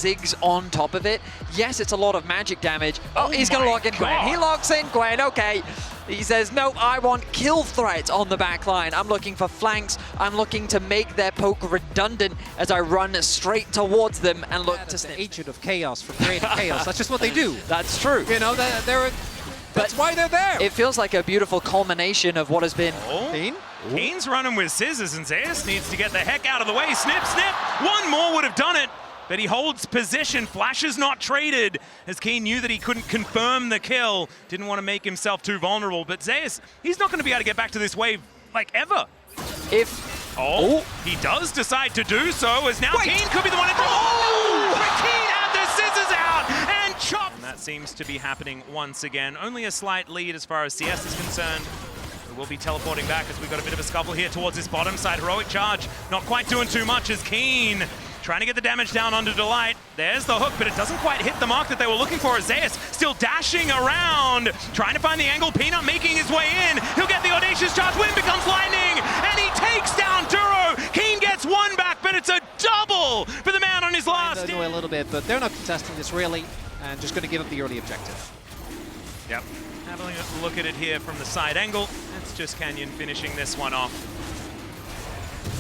Ziggs on top of it. Yes, it's a lot of magic damage. Oh, he's going to lock in Gwen. He locks in Gwen, okay. He says, no, I want kill threat on the back line. I'm looking for flanks. I'm looking to make their poke redundant as I run straight towards them and look to snip. Agent of chaos for creating chaos. That's just what they do. That's true. You know, that's why they're there. It feels like a beautiful culmination of what has been. Keen's running with scissors, and Zeus needs to get the heck out of the way. Snip, snip. One more would have done it. But he holds position. Flash is not traded, as Keen knew that he couldn't confirm the kill. Didn't want to make himself too vulnerable. But Zeus, he's not going to be able to get back to this wave, like, ever. He does decide to do so, as now Keen could be the one in trouble. But Keen had the scissors out and chopped. And that seems to be happening once again. Only a slight lead as far as CS is concerned. We will be teleporting back as we've got a bit of a scuffle here towards this bottom side. Heroic charge, not quite doing too much as Keen trying to get the damage down onto Delight. There's the hook, but it doesn't quite hit the mark that they were looking for. Zeus still dashing around, trying to find the angle. Peanut making his way in. He'll get the audacious charge. Wind becomes lightning, and he takes down Duro. Keen gets one back, but it's a double for the man on his last. They'll do a little bit, but they're not contesting this really, and just going to give up the early objective. Yep. Having a look at it here from the side angle. It's just Canyon finishing this one off.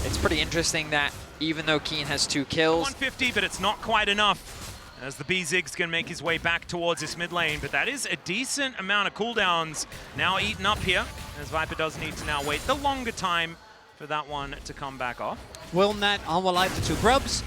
It's pretty interesting that even though Keen has 2 kills. 150, but it's not quite enough, as the B-Zig's going to make his way back towards this mid lane. But that is a decent amount of cooldowns now eaten up here, as Viper does need to now wait the longer time for that one to come back off. Will Nat, Hanwha Light, the 2 grubs.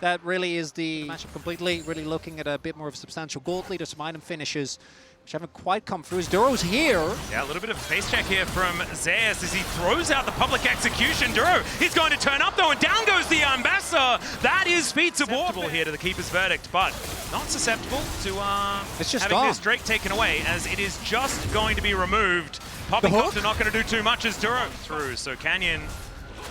That really is the matchup completely. Really looking at a bit more of a substantial gold leader, some item finishes, which haven't quite come through. As Duro's here. Yeah, a little bit of a face check here from Zeus as he throws out the public execution. Duro, he's going to turn up though, and down goes the Ambassador. That is feats of warfare here to the Keeper's verdict, but not susceptible to having this Drake taken away, as it is just going to be removed. Poppycocks are not going to do too much as Duro through, so Canyon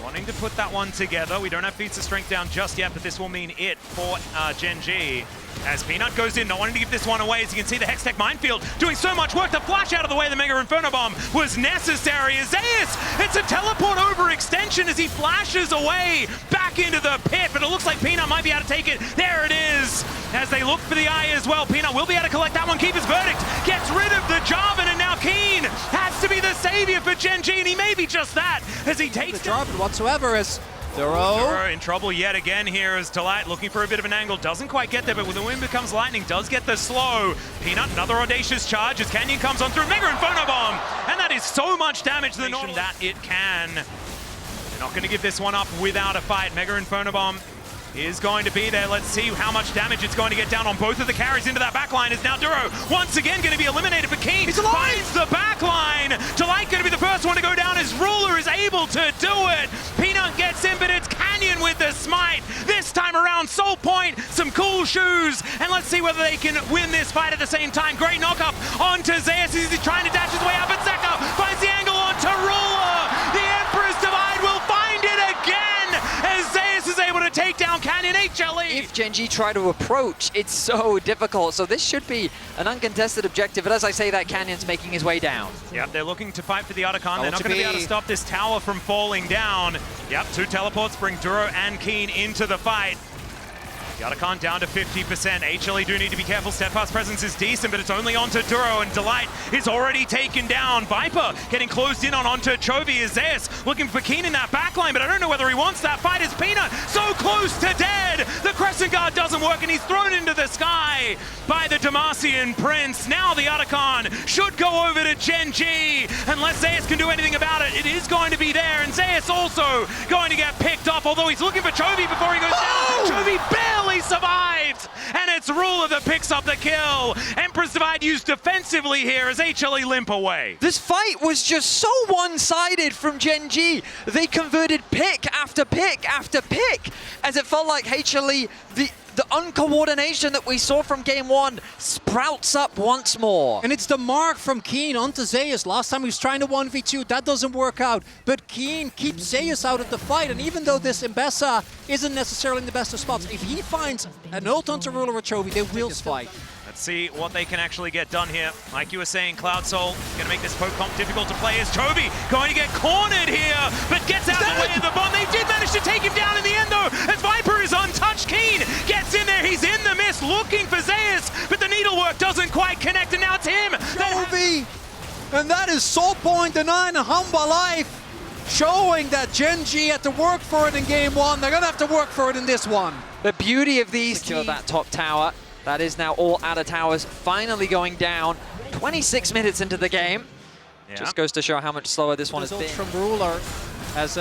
wanting to put that one together. We don't have feats of strength down just yet, but this will mean it for GenG. As Peanut goes in, not wanting to give this one away. As you can see, the Hextech Minefield doing so much work. The flash out of the way, the Mega Inferno Bomb was necessary. As Zeus, it's a teleport over extension as he flashes away back into the pit, but it looks like Peanut might be able to take it. There it is. As they look for the eye as well, Peanut will be able to collect that one. Keeper's verdict gets rid of the Jarvan, and now Keen has to be the savior for GenG, and he may be just that as he takes the Jarvan whatsoever as Duro in trouble yet again here as Delight looking for a bit of an angle. Doesn't quite get there, but when the wind becomes lightning, does get the slow. Peanut, another audacious charge as Canyon comes on through. Mega Inferno Bomb! And that is so much damage to the Nautilus that it can. They're not going to give this one up without a fight. Mega Inferno Bomb is going to be there. Let's see how much damage it's going to get down on both of the carries into that backline. Is now Duro once again going to be eliminated, but Keen finds the backline. Delight going to be the first one to go down as Ruler is able to do it. Peanut gets in, but it's Canyon with the smite. This time around, Soul Point, some cool shoes, and let's see whether they can win this fight at the same time. Great knock-up onto Zeus as he's trying to dash his way up, and Zeka finds the angle onto Ruler. The Emperor's Divide will find it again as Zeus is able to take down Canyon. HLE. If GenG try to approach, it's so difficult. So this should be an uncontested objective. But as I say that, Canyon's making his way down. Yep, they're looking to fight for the Otacon. They're not going to be able to stop this tower from falling down. Yep, 2 teleports bring Duro and Keen into the fight. The Otacon down to 50%. HLE do need to be careful. Steadfast presence is decent, but it's only onto Duro, and Delight is already taken down. Viper getting closed in onto Chovy as Zeus looking for Keen in that backline, but I don't know whether he wants that fight as Peanut so close to dead. The Crescent Guard doesn't work, and he's thrown into the sky by the Demacian Prince. Now the Otacon should go over to GenG, unless Zeus can do anything about it. It is going to be there, and Zeus also going to get picked off, although he's looking for Chovy before he goes down. Chovy barely survived, and it's Ruler that picks up the kill. Emperor's Divide used defensively here as HLE limp away. This fight was just so one-sided from GenG. They converted pick after pick after pick, as it felt like HLE, the uncoordination that we saw from game 1 sprouts up once more. And it's the mark from Keen onto Zeus. Last time he was trying to 1v2, that doesn't work out. But Keen keeps Zeus out of the fight, and even though this Mbessa isn't necessarily in the best of spots, if he finds an ult onto Ruler or Chovy, they will fight. Let's see what they can actually get done here. Like you were saying, Cloud Soul going to make this poke comp difficult to play as Chovy going to get cornered here, but gets out of the way of the bomb. They did manage to take him down in the end though, as Viper is untouched. Keen gets in there, he's in the mist, looking for Zeus, but the needlework doesn't quite connect, and now it's him. Jovi! And that is Soul Point denying Hanwha life, showing that GenG had to work for it in game one. They're gonna have to work for it in this one. The beauty of these teams, that top tower, that is now all outer towers finally going down. 26 minutes into the game. Yeah. Just goes to show how much slower this one has been. From Ruler has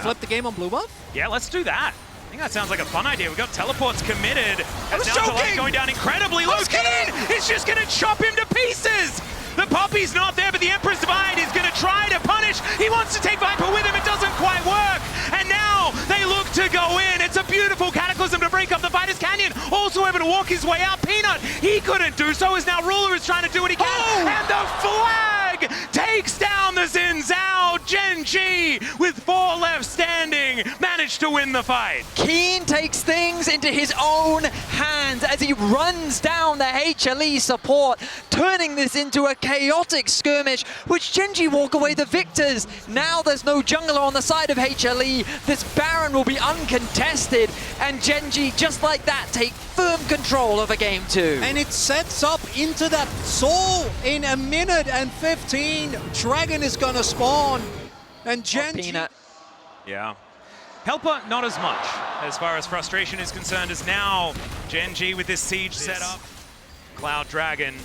flipped the game on blue buff. Yeah, let's do that. I think that sounds like a fun idea. We've got teleports committed. was As now joking! Delay going down incredibly low. Keen is just going to chop him to pieces. The Poppy's not there, but the Emperor's Divide is going to try to punish. He wants to take Viper with him. It doesn't quite work. And now they look to go in. It's a beautiful Cataclysm to break up the Fighters Canyon. Also able to walk his way out. Peanut, he couldn't do so, as now Ruler is trying to do what he can. Oh! And the flag takes down the Xin Zhao. GenG, with 4 left standing, managed to win the fight. Keen takes things into his own hands as he runs down the HLE support, turning this into a chaotic skirmish, which GenG walk away the victors. Now there's no jungler on the side of HLE. This Baron will be uncontested, and GenG, just like that, take firm control over game 2. And it sets up into that Soul in a minute and 15. Dragon is gonna spawn, and GenG... Peanut. Yeah. Helper, not as much, as far as frustration is concerned, as now GenG with this siege set up. Cloud Dragon,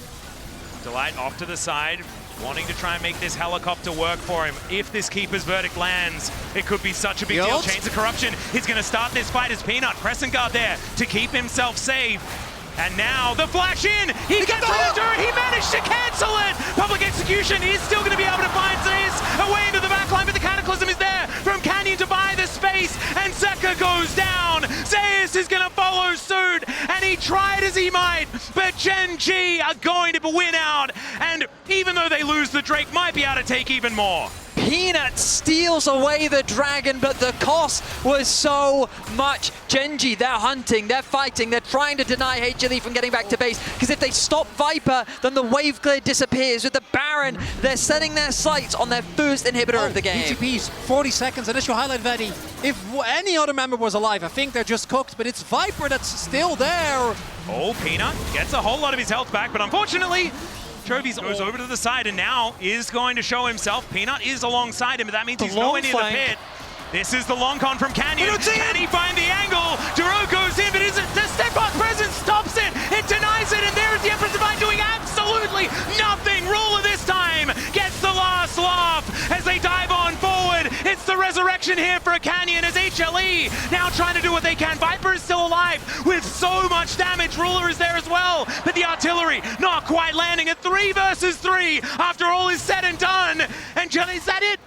Delight off to the side, wanting to try and make this helicopter work for him. If this Keeper's Verdict lands, it could be such a big deal. Chains of Corruption, he's going to start this fight as Peanut, pressing guard there to keep himself safe. And now the flash in, he gets through the he managed to cancel it! Public Execution is still going to be able to find Zeus away into the backline, but the Cataclysm is there from Canyon to buy the space, and Zeka goes down. Zeus is going to follow suit, and he tried as he might, but GenG are going to win out, and even though they lose, the Drake might be able to take even more. Peanut steals away the dragon, but the cost was so much. GenG, they're hunting, they're fighting, they're trying to deny HLE from getting back to base, because if they stop Viper, then the wave clear disappears. With the Baron, they're setting their sights on their first inhibitor of the game. BTPs, 40 seconds, initial highlight ready. If any other member was alive, I think they're just cooked, but it's Viper that's still there. Oh, Peanut gets a whole lot of his health back, but unfortunately, Chovi's goes over to the side and now is going to show himself. Peanut is alongside him, but that means he's nowhere near the pit. This is the long con from Canyon. Can he find the angle? Duro goes in, but the Steadfast Presence stops it. It denies it, and there's the Emperor's Divine doing absolutely nothing. Ruler this time gets the last laugh as they dive on forward. It's the resurrection here for a Canyon as HLE now trying to do what they can. Viper is still alive with so much damage. Ruler is there as well, but the artillery not quite landing at 3 versus 3 after all is said and done. And is that it?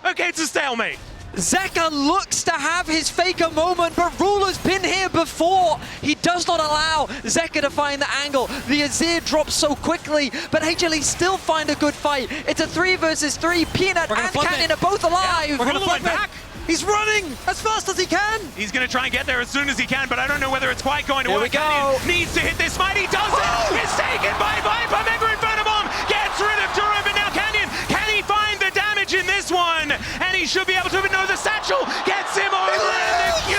Okay, it's a stalemate. Zeka looks to have his Faker moment, but Ruler's been here before. He does not allow Zeka to find the angle. The Azir drops so quickly, but HLE still find a good fight. It's a 3 versus 3. Peanut and Canyon are both alive. We're going to flip back. He's running as fast as he can. He's going to try and get there as soon as he can, but I don't know whether it's quite going to work. Canyon needs to hit this fight. He does it. It's taken by Viper. Mega Inferno Bomb gets rid of Duro, but now Canyon, can he find the damage in this one? And he should be able to, but no, the satchel gets him over. And the Q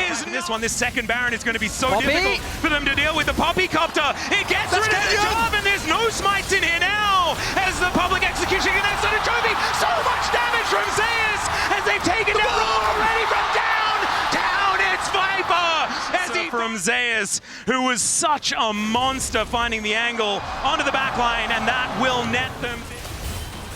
is this one. This second Baron is going to be so difficult for them to deal with. The Poppy Copter, it gets rid of the job, and there's no smites in here now as the Public Execution connects on a Trophy. So much damage from Zeus as they've taken down Ruler already from down. It's Viper from Zeus, who was such a monster finding the angle onto the back line, and that will net them.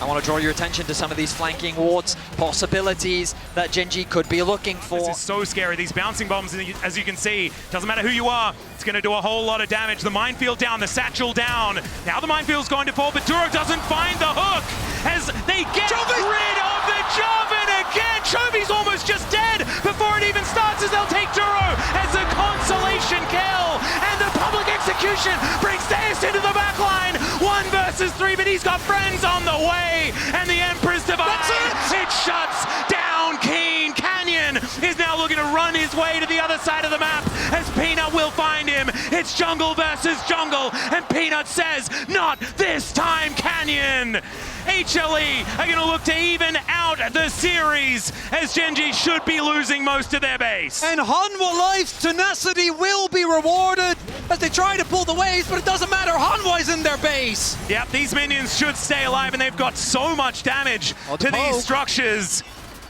I want to draw your attention to some of these flanking wards, possibilities that GenG could be looking for. This is so scary. These bouncing bombs, as you can see, doesn't matter who you are, it's going to do a whole lot of damage. The minefield down, the satchel down. Now the minefield's going to fall, but Duro doesn't find the hook as they get rid of the Joven again. Chovi's almost just dead before it even starts as they'll take Duro as a consolation kill. And the Public Execution brings Zeus into the back line. 1 versus 3, but he's got friends on the way. And the Emperor's Divide, it shuts down Keen. Canyon is now looking to run his way to the other side of the map as Peanut will find him. It's jungle versus jungle, and Peanut says, not this time, Canyon. HLE are going to look to even out the series as GenG should be losing most of their base. And Hanwha Life's tenacity will be rewarded as they try to pull the waves, but it doesn't matter. Hanwha is in their base. Yep, these minions should stay alive, and they've got so much damage to these structures.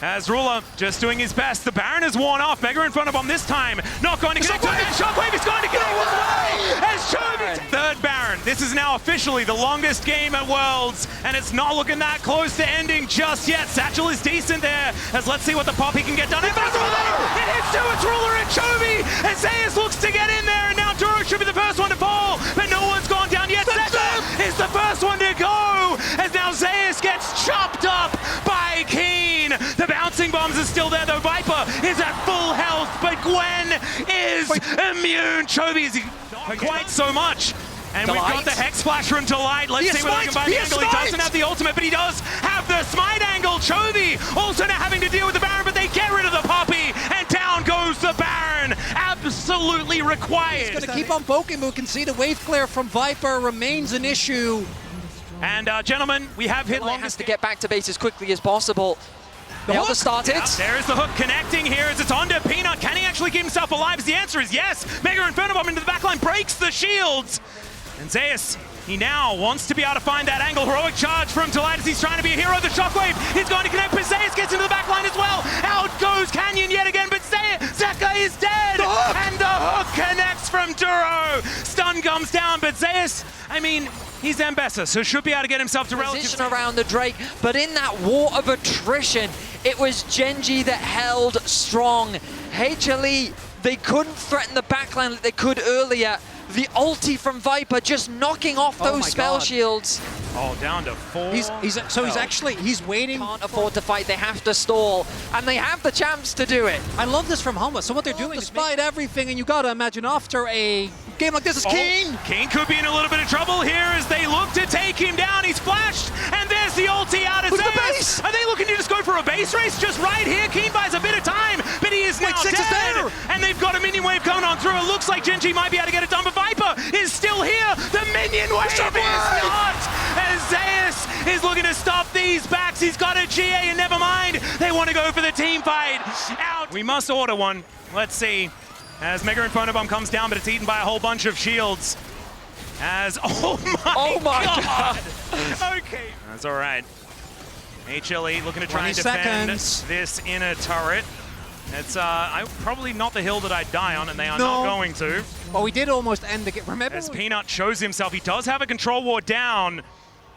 As Ruler just doing his best. The Baron is worn off. Mega in front of him this time. Not going to connect. Shockwave is going to connect with away as Chovy. Third Baron. This is now officially the longest game at Worlds, and it's not looking that close to ending just yet. Satchel is decent there, as let's see what the pop he can get done. It hits two. It's Ruler and Chovy, and Zeus looks to get in there, and now Duro should be the first one to fall, but no one's gone down yet. Seka is the first one to go, as now Zeus gets chopped up by Keen. The bouncing bombs are still there, though. Viper is at full health, but Gwen is immune. Chovy is not quite so much. And we've got the Hex Splash from Delight. Let's see whether we can buy the angle. He doesn't have the ultimate, but he does have the smite angle. Chovy also now having to deal with the Baron, but they get rid of the Poppy, and down goes the Baron. Absolutely required. He's going to keep on poking, but we can see the wave clear from Viper remains an issue. And gentlemen, we have hit long. Has to get back to base as quickly as possible. The Elder started. Yep, there is the hook connecting here as it's onto Peanut. Can he actually keep himself alive? The answer is yes. Mega Inferno Bomb into the backline breaks the shields. And Zeus, he now wants to be able to find that angle. Heroic charge from Delight as he's trying to be a hero. The Shockwave is going to connect, but Zeus gets into the backline as well. Out goes Canyon yet again, but Zeka is dead. And the hook connects from Duro. Stun comes down, but Zeus, I mean, he's Ambessa, so should be able to get himself to position around the Drake, but in that war of attrition, it was GenG that held strong. HLE, they couldn't threaten the backline like they could earlier. The ulti from Viper just knocking off those spell shields. Oh, down to 4. He's waiting. Can't afford to fight, they have to stall, and they have the chance to do it. I love this from Hanwha. So what they're doing, despite everything, and you gotta imagine after a game like this is Keen. Keen could be in a little bit of trouble here as they look to take him down. He's flashed, and there's the ulti out of Zeus. Are they looking to just go for a base race just right here? Keen buys a bit of time, but he is now dead. And they've got a minion wave coming on through. It looks like GenG might be able to get it done, but Viper is still here. The minion wave is not. As Zeus is looking to stop these backs. He's got a GA, and never mind. They want to go for the team fight. Out. We must order one. Let's see. As Mega Inferno Bomb comes down, but it's eaten by a whole bunch of shields. As, oh my God. Okay. That's all right. HLE looking to try and defend this inner turret. It's probably not the hill that I'd die on, and they are not going to. Well, we did almost end the game. Remember? As Peanut shows himself, he does have a control ward down,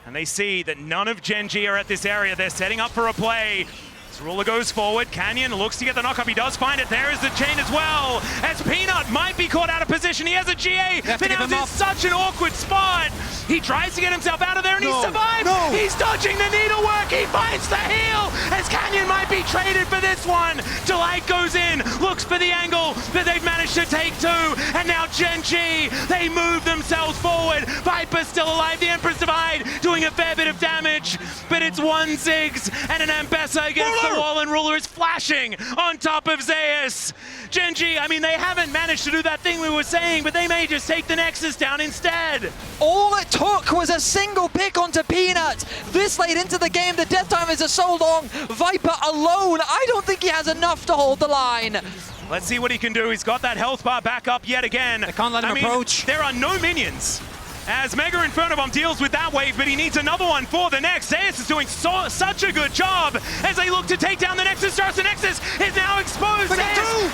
and they see that none of GenG are at this area. They're setting up for a play. As Ruler goes forward, Canyon looks to get the knock-up. He does find it. There is the chain as well. As Peanut might be caught out of position. He has a GA, but now he's in such an awkward spot. He tries to get himself out of there, and he survives. He's dodging the needlework. He finds the heal, as Canyon might be traded for this one. Delight goes in, looks for the angle, but they've managed to take 2. And now GenG, they move themselves forward. Viper's still alive. The Emperor's Divide doing a fair bit of damage, but it's 1 Ziggs and an Ambessa against the wall, and Ruler is flashing on top of Zeus. GenG, I mean, they haven't managed to do that thing we were saying, but they may just take the Nexus down instead. All it took was a single pick onto Peanut. This late into the game, the death time is so long. Viper alone, I don't think he has enough to hold the line. Let's see what he can do. He's got that health bar back up yet again. They can't let him approach. There are no minions. As Mega Inferno Bomb deals with that wave, but he needs another one for the next. Zeus is doing such a good job as they look to take down the Nexus. The Nexus is now exposed.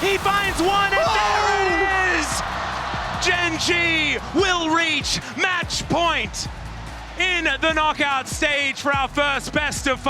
He finds one, and there it is! GenG will reach match point in the knockout stage for our first best of 5.